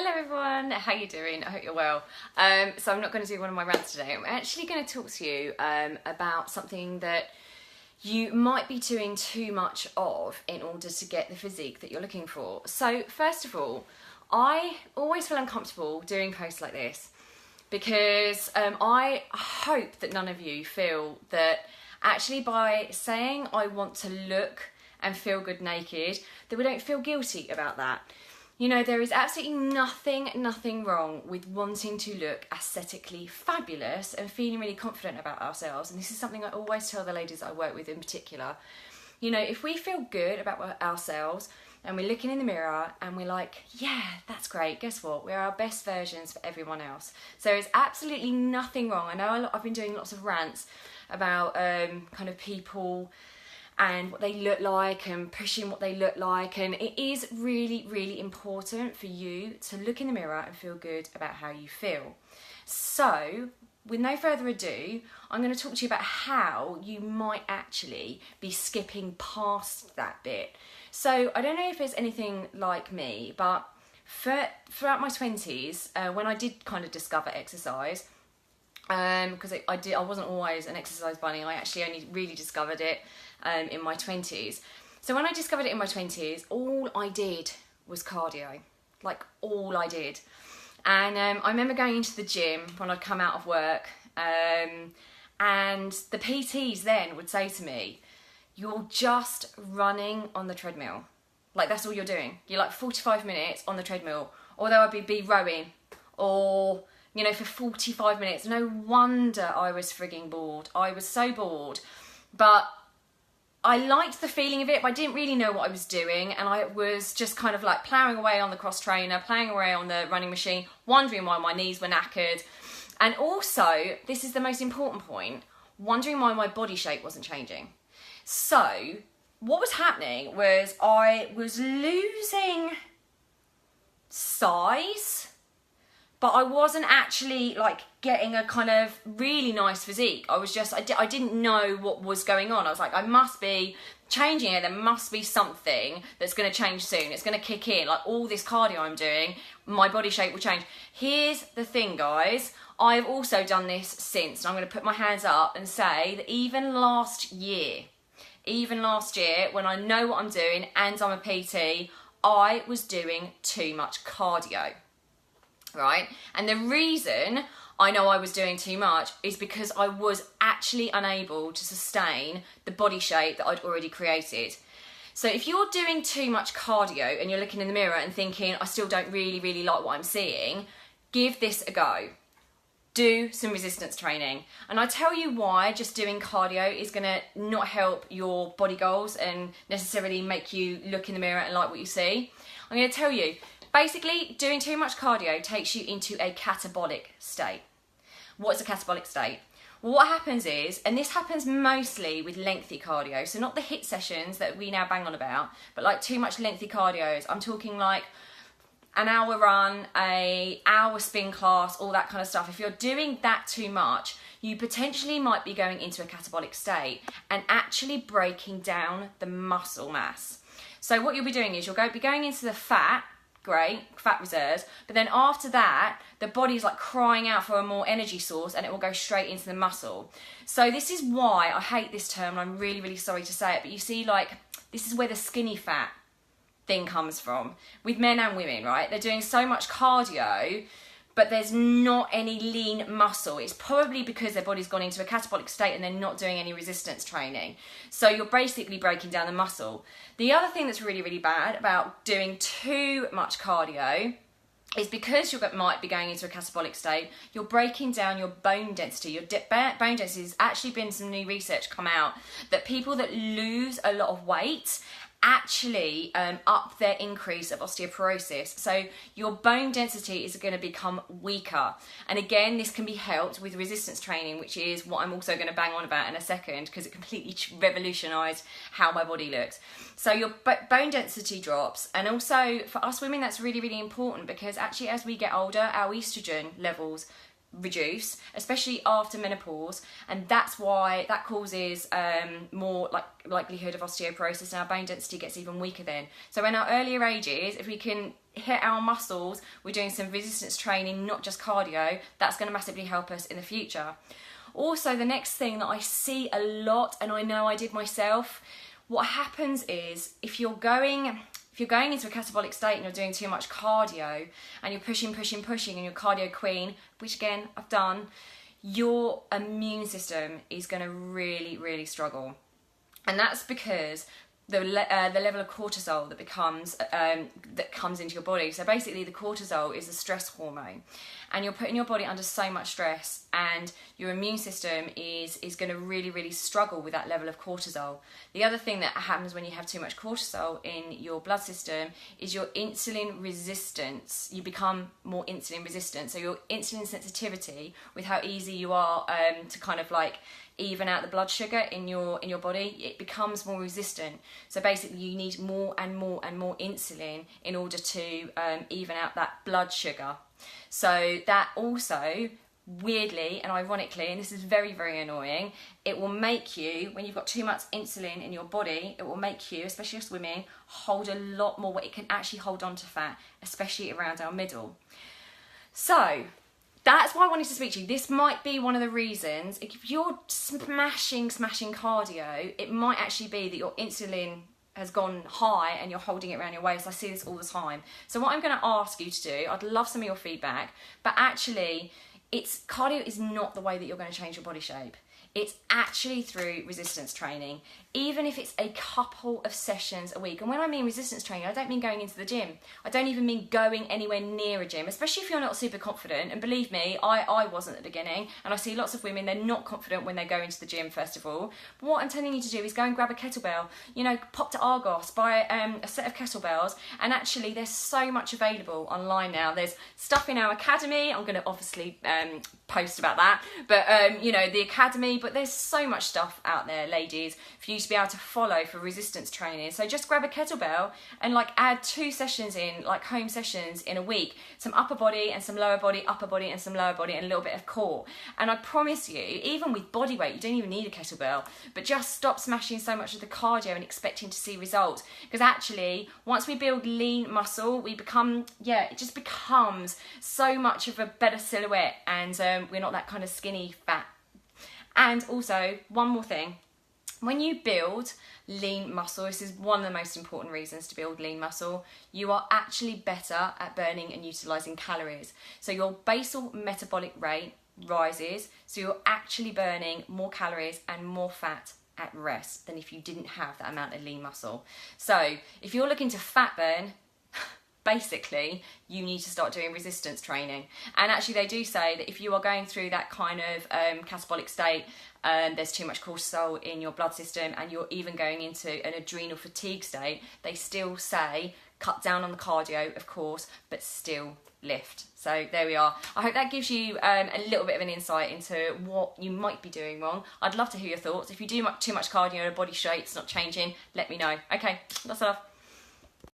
Hello everyone, how you doing? I hope you're well. So I'm not going to do one of my rants today. I'm actually going to talk to you about something that you might be doing too much of in order to get the physique that you're looking for. So first of all, I always feel uncomfortable doing posts like this because I hope that none of you feel that actually by saying I want to look and feel good naked, that we don't feel guilty about that. You know, there is absolutely nothing wrong with wanting to look aesthetically fabulous and feeling really confident about ourselves. And this is something I always tell the ladies that I work with in particular. You know, if we feel good about ourselves and we're looking in the mirror and we're like, yeah, that's great. Guess what? We're our best versions for everyone else. So there's absolutely nothing wrong. I know I've been doing lots of rants about kind of people and what they look like and pushing what they look like, and it is really important for you to look in the mirror and feel good about how you feel. So with no further ado, I'm going to talk to you about how you might actually be skipping past that bit. So I don't know if there's anything like me, but throughout my 20s, when I did kind of discover exercise, because I wasn't always an exercise bunny. I actually only really discovered it in my 20s. So when I discovered it in my 20s, all I did was cardio, like all I did. And I remember going into the gym when I'd come out of work, and the PTs then would say to me, you're just running on the treadmill. Like that's all you're doing. You're like 45 minutes on the treadmill, although I'd be rowing or, you know, for 45 minutes. No wonder I was frigging bored. I was so bored. But I liked the feeling of it, but I didn't really know what I was doing. And I was just kind of like ploughing away on the cross trainer, ploughing away on the running machine, wondering why my knees were knackered. And also, this is the most important point, wondering why my body shape wasn't changing. So what was happening was I was losing size, but I wasn't actually like getting a kind of really nice physique. I was just, I didn't know what was going on. I was like, I must be changing it. There must be something that's going to change soon. It's going to kick in. Like all this cardio I'm doing, my body shape will change. Here's the thing, guys. I've also done this since, and I'm going to put my hands up and say that even last year, when I know what I'm doing and I'm a PT, I was doing too much cardio. Right? And the reason I know I was doing too much is because I was actually unable to sustain the body shape that I'd already created. So if you're doing too much cardio and you're looking in the mirror and thinking, I still don't really like what I'm seeing, give this a go. Do some resistance training. And I tell you why just doing cardio is going to not help your body goals and necessarily make you look in the mirror and like what you see. I'm going to tell you, basically, doing too much cardio takes you into a catabolic state. What is a catabolic state? Well, what happens is, and this happens mostly with lengthy cardio, so not the HIIT sessions that we now bang on about, but like too much lengthy cardios. I'm talking like an hour run, an hour spin class, all that kind of stuff. If you're doing that too much, you potentially might be going into a catabolic state and actually breaking down the muscle mass. So what you'll be doing is you'll be going into the fat reserves, but then after that the body's like crying out for a more energy source and it will go straight into the muscle. So this is why I hate this term, and I'm really sorry to say it, but you see, like, this is where the skinny fat thing comes from with men and women, right? They're doing so much cardio but there's not any lean muscle. It's probably because their body's gone into a catabolic state and they're not doing any resistance training. So you're basically breaking down the muscle. The other thing that's really bad about doing too much cardio is because you might be going into a catabolic state, you're breaking down your bone density. Your bone density has actually been some new research come out that people that lose a lot of weight actually up their increase of osteoporosis. So your bone density is going to become weaker. And again, this can be helped with resistance training, which is what I'm also going to bang on about in a second, because it completely revolutionized how my body looks. So your bone density drops. And also for us women, that's really important, because actually as we get older, our estrogen levels reduce, especially after menopause, and that's why that causes more likelihood of osteoporosis, and our bone density gets even weaker then. So in our earlier ages, if we can hit our muscles, we're doing some resistance training, not just cardio, that's going to massively help us in the future. Also, the next thing that I see a lot, and I know I did myself, what happens is if you're going into a catabolic state and you're doing too much cardio and you're pushing and you're cardio queen, which again I've done, your immune system is going to really struggle. And that's because the level of cortisol that comes into your body. So basically the cortisol is a stress hormone, and you're putting your body under so much stress, and your immune system is going to really struggle with that level of cortisol. The other thing that happens when you have too much cortisol in your blood system is your insulin resistance. You become more insulin resistant. So your insulin sensitivity, with how easy you are to kind of like even out the blood sugar in your body, it becomes more resistant. So basically you need more and more insulin in order to even out that blood sugar. So that also, weirdly and ironically, and this is very annoying, it will make you, when you've got too much insulin in your body, it will make you, especially us women, hold a lot more weight. It can actually hold on to fat, especially around our middle. So that's why I wanted to speak to you. This might be one of the reasons, if you're smashing cardio, it might actually be that your insulin has gone high and you're holding it around your waist. I see this all the time. So what I'm going to ask you to do, I'd love some of your feedback, but actually cardio is not the way that you're going to change your body shape. It's actually through resistance training, even if it's a couple of sessions a week. And when I mean resistance training, I don't mean going into the gym. I don't even mean going anywhere near a gym, especially if you're not super confident. And believe me, I wasn't at the beginning. And I see lots of women, they're not confident when they go into the gym, first of all. But what I'm telling you to do is go and grab a kettlebell. You know, pop to Argos, buy a set of kettlebells. And actually, there's so much available online now. There's stuff in our academy. I'm going to obviously post about that. But, you know, the academy. But there's so much stuff out there, ladies, for you to be able to follow for resistance training. So just grab a kettlebell and like add 2 sessions in, like home sessions in a week. Some upper body and some lower body, upper body and some lower body, and a little bit of core. And I promise you, even with body weight, you don't even need a kettlebell. But just stop smashing so much of the cardio and expecting to see results. Because actually, once we build lean muscle, we become, it just becomes so much of a better silhouette, and we're not that kind of skinny fat. And also, one more thing, when you build lean muscle, this is one of the most important reasons to build lean muscle, you are actually better at burning and utilising calories. So your basal metabolic rate rises, so you're actually burning more calories and more fat at rest than if you didn't have that amount of lean muscle. So if you're looking to fat burn, basically, you need to start doing resistance training. And actually, they do say that if you are going through that kind of catabolic state, there's too much cortisol in your blood system, and you're even going into an adrenal fatigue state, they still say cut down on the cardio, of course, but still lift. So there we are. I hope that gives you a little bit of an insight into what you might be doing wrong. I'd love to hear your thoughts. If you do too much cardio and your body shape's not changing, let me know. Okay, that's enough.